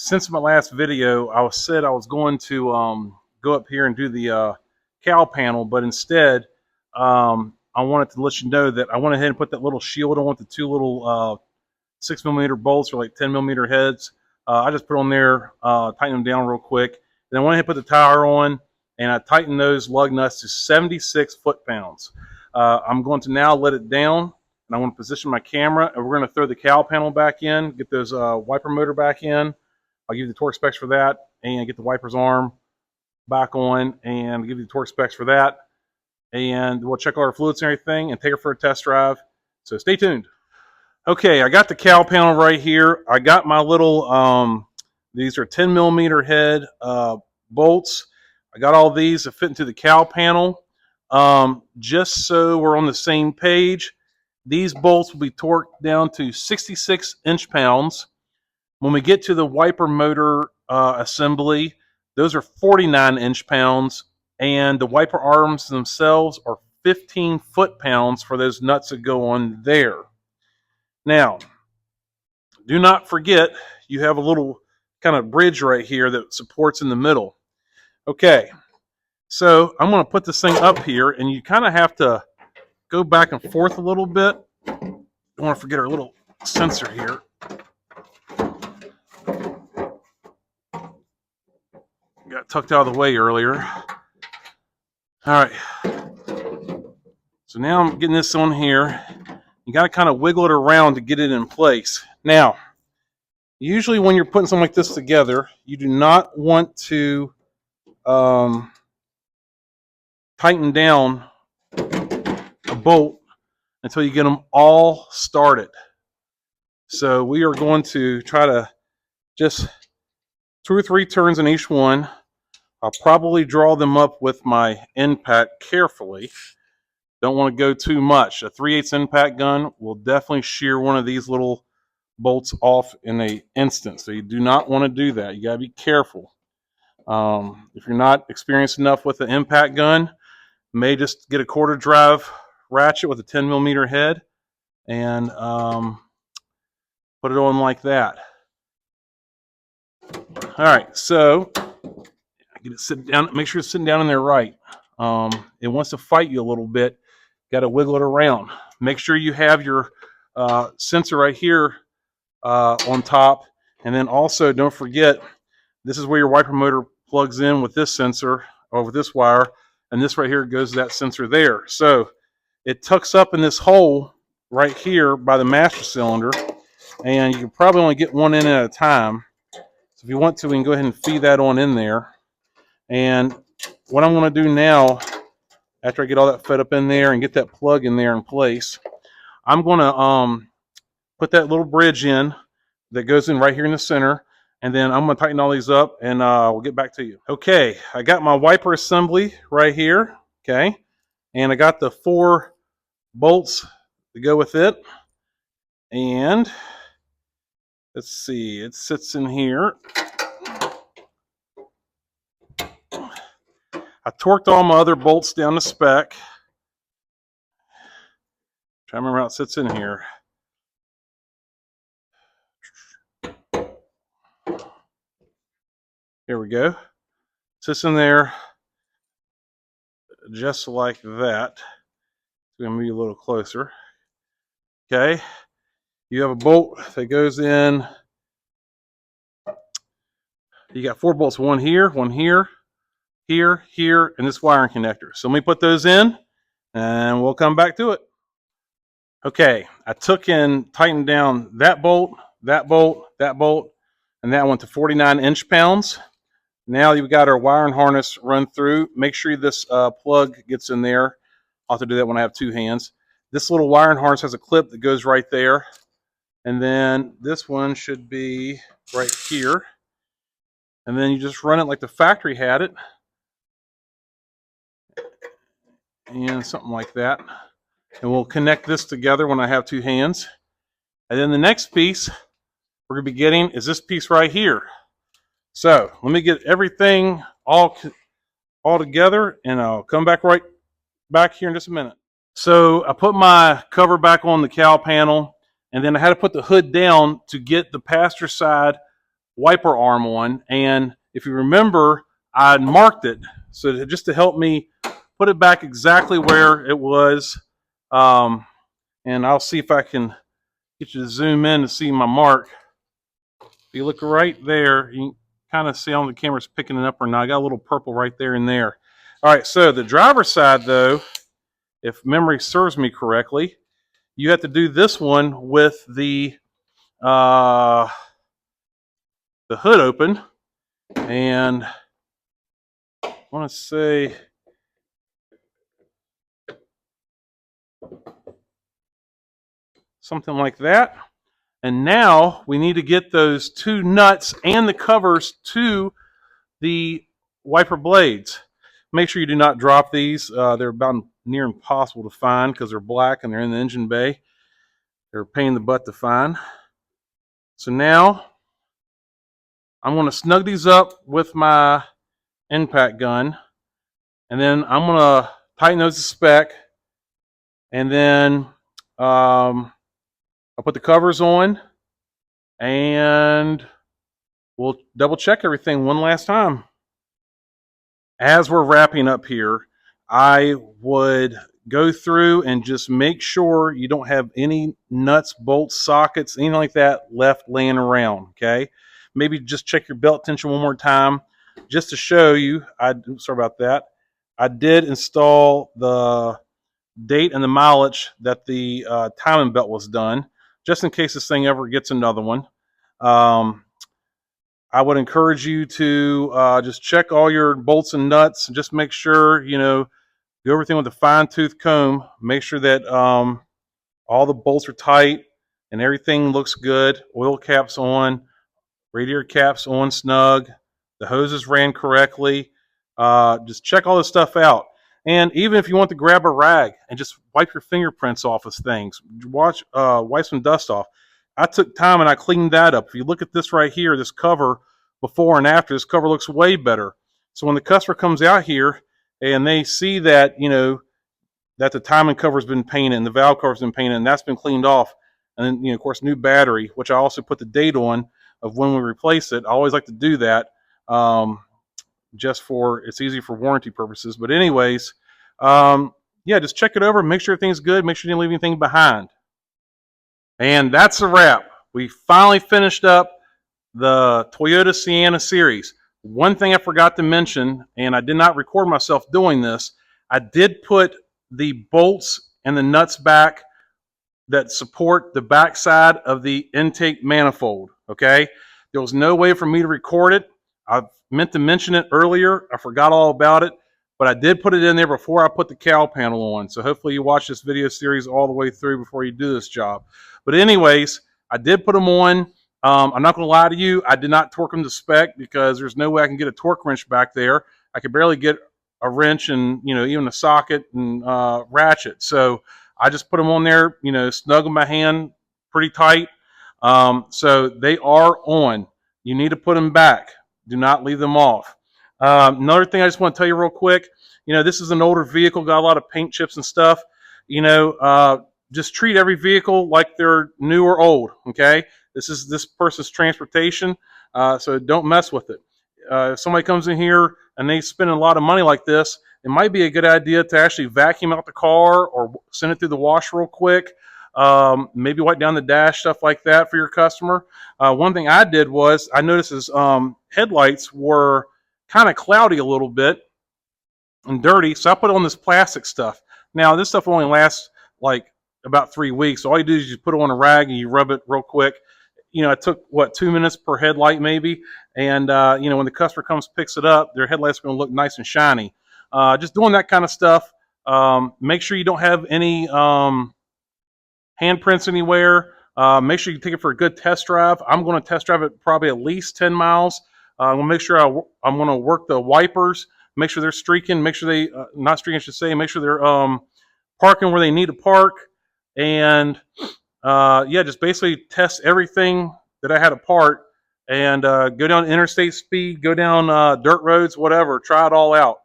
since my last video, I said I was going to go up here and do the cow panel, but instead, I wanted to let you know that I went ahead and put that little shield on with the two little 6mm bolts or like 10mm heads. I just put on there, tighten them down real quick. Then I went ahead and put the tire on, and I tightened those lug nuts to 76 foot-pounds. I'm going to now let it down, and I want to position my camera, and we're going to throw the cow panel back in, get those wiper motor back in. I'll give you the torque specs for that, and get the wiper's arm back on, and give you the torque specs for that. And we'll check all our fluids and everything, and take her for a test drive. So stay tuned. Okay, I got the cow panel right here. I got my little, these are 10mm head bolts. I got all these to fit into the cow panel. Just so we're on the same page, these bolts will be torqued down to 66 inch-pounds. When we get to the wiper motor assembly, those are 49 inch-pounds, and the wiper arms themselves are 15 foot-pounds for those nuts that go on there. Now, do not forget, you have a little kind of bridge right here that supports in the middle. Okay, so I'm going to put this thing up here, and you kind of have to go back and forth a little bit. Don't want to forget our little sensor here. Got tucked out of the way earlier. All right, so now I'm getting this on here. You got to kind of wiggle it around to get it in place. Now, usually when you're putting something like this together, you do not want to tighten down a bolt until you get them all started. So we are going to try to just 2 or 3 turns in each one. I'll probably draw them up with my impact carefully. Don't want to go too much. A 3/8 impact gun will definitely shear one of these little bolts off in an instant. So you do not want to do that. You got to be careful. If you're not experienced enough with the impact gun, you may just get a 1/4 drive ratchet with a 10mm head and put it on like that. All right, so get it sit down. Make sure it's sitting down in there right. It wants to fight you a little bit. Got to wiggle it around. Make sure you have your sensor right here on top, and then also don't forget, this is where your wiper motor plugs in with this sensor or with this wire, and this right here goes to that sensor there. So it tucks up in this hole right here by the master cylinder, and you can probably only get one in at a time. So if you want to, we can go ahead and feed that on in there. And what I'm going to do now, after I get all that fed up in there and get that plug in there in place, I'm going to put that little bridge in that goes in right here in the center, and then I'm going to tighten all these up, and we'll get back to you. Okay, I got my wiper assembly right here, okay, and I got the 4 bolts to go with it, and let's see, it sits in here. I torqued all my other bolts down to spec. Try to remember how it sits in here. Here we go. Sits in there just like that. It's going to move a little closer. Okay. You have a bolt that goes in. You got 4 bolts, one here, here, here, and this wiring connector. So let me put those in, and we'll come back to it. Okay, I took and tightened down that bolt, that bolt, that bolt, and that went to 49 inch-pounds. Now you've got our wiring harness run through. Make sure this plug gets in there. I'll have to do that when I have 2 hands. This little wiring harness has a clip that goes right there. And then this one should be right here. And then you just run it like the factory had it. And something like that. And we'll connect this together when I have 2 hands. And then the next piece we're going to be getting is this piece right here. So let me get everything all together, and I'll come back right back here in just a minute. So I put my cover back on the cow panel, and then I had to put the hood down to get the pasture side wiper arm on. And if you remember, I marked it so just to help me put it back exactly where it was. And I'll see if I can get you to zoom in to see my mark. If you look right there, you can kind of see on the camera's picking it up or not. I got a little purple right there and there. All right, so the driver's side, though, if memory serves me correctly, you have to do this one with the hood open. And I want to say something like that. And now we need to get those two nuts and the covers to the wiper blades. Make sure you do not drop these. They're about near impossible to find because they're black and they're in the engine bay. They're a pain in the butt to find. So now I'm going to snug these up with my impact gun, and then I'm going to tighten those to spec, and then I'll put the covers on, and we'll double check everything one last time. As we're wrapping up here, I would go through and just make sure you don't have any nuts, bolts, sockets, anything like that left laying around, okay? Maybe just check your belt tension one more time just to show you. Sorry about that. I did install the date and the mileage that the timing belt was done, just in case this thing ever gets another one. I would encourage you to just check all your bolts and nuts and just make sure, do everything with a fine-tooth comb. Make sure that all the bolts are tight and everything looks good. Oil caps on, radiator caps on snug, the hoses ran correctly. Just check all this stuff out. And even if you want to grab a rag and just wipe your fingerprints off of things, wipe some dust off. I took time and I cleaned that up. If you look at this right here, this cover, before and after, this cover looks way better. So when the customer comes out here and they see that, that the timing cover's been painted and the valve cover's been painted and that's been cleaned off, and then, of course, new battery, which I also put the date on of when we replace it. I always like to do that, just for, it's easy for warranty purposes. But anyways, yeah, just check it over, make sure everything's good, make sure you didn't leave anything behind. And that's a wrap. We finally finished up the Toyota Sienna series. One thing I forgot to mention, and I did not record myself doing this, I did put the bolts and the nuts back that support the backside of the intake manifold, okay? There was no way for me to record it. I meant to mention it earlier. I forgot all about it, but I did put it in there before I put the cowl panel on. So hopefully you watch this video series all the way through before you do this job. But anyways, I did put them on. I'm not going to lie to you. I did not torque them to spec because there's no way I can get a torque wrench back there. I could barely get a wrench and, even a socket and ratchet. So I just put them on there, snug in my hand pretty tight. So they are on. You need to put them back. Do not leave them off. Another thing I just want to tell you real quick, this is an older vehicle, got a lot of paint chips and stuff. Just treat every vehicle like they're new or old, okay? This is this person's transportation, so don't mess with it. If somebody comes in here and they spend a lot of money like this, it might be a good idea to actually vacuum out the car or send it through the wash real quick. Maybe wipe down the dash, stuff like that for your customer. One thing I did was I noticed his headlights were kind of cloudy a little bit and dirty, so I put on this plastic stuff. Now, this stuff only lasts like about 3 weeks. So all you do is you put it on a rag and you rub it real quick. It took, 2 minutes per headlight maybe. And, when the customer comes, picks it up, their headlights are going to look nice and shiny. Just doing that kind of stuff. Make sure you don't have any handprints anywhere. Make sure you take it for a good test drive. I'm going to test drive it probably at least 10 miles. I'm going to make sure I'm going to work the wipers, make sure they're streaking, make sure they, not streaking I should say, make sure they're parking where they need to park. And yeah, just basically test everything that I had apart and go down interstate speed, go down dirt roads, whatever, try it all out.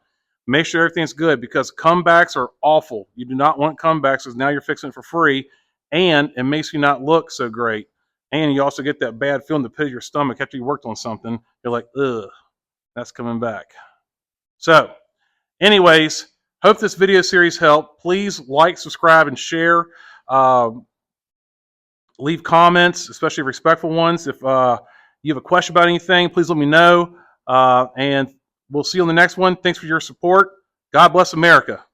Make sure everything's good because comebacks are awful. You do not want comebacks because now you're fixing it for free and it makes you not look so great. And you also get that bad feeling in the pit of your stomach after you worked on something. You're like, ugh, that's coming back. So, anyways, hope this video series helped. Please like, subscribe, and share. Leave comments, especially respectful ones. If you have a question about anything, please let me know. And we'll see you on the next one. Thanks for your support. God bless America.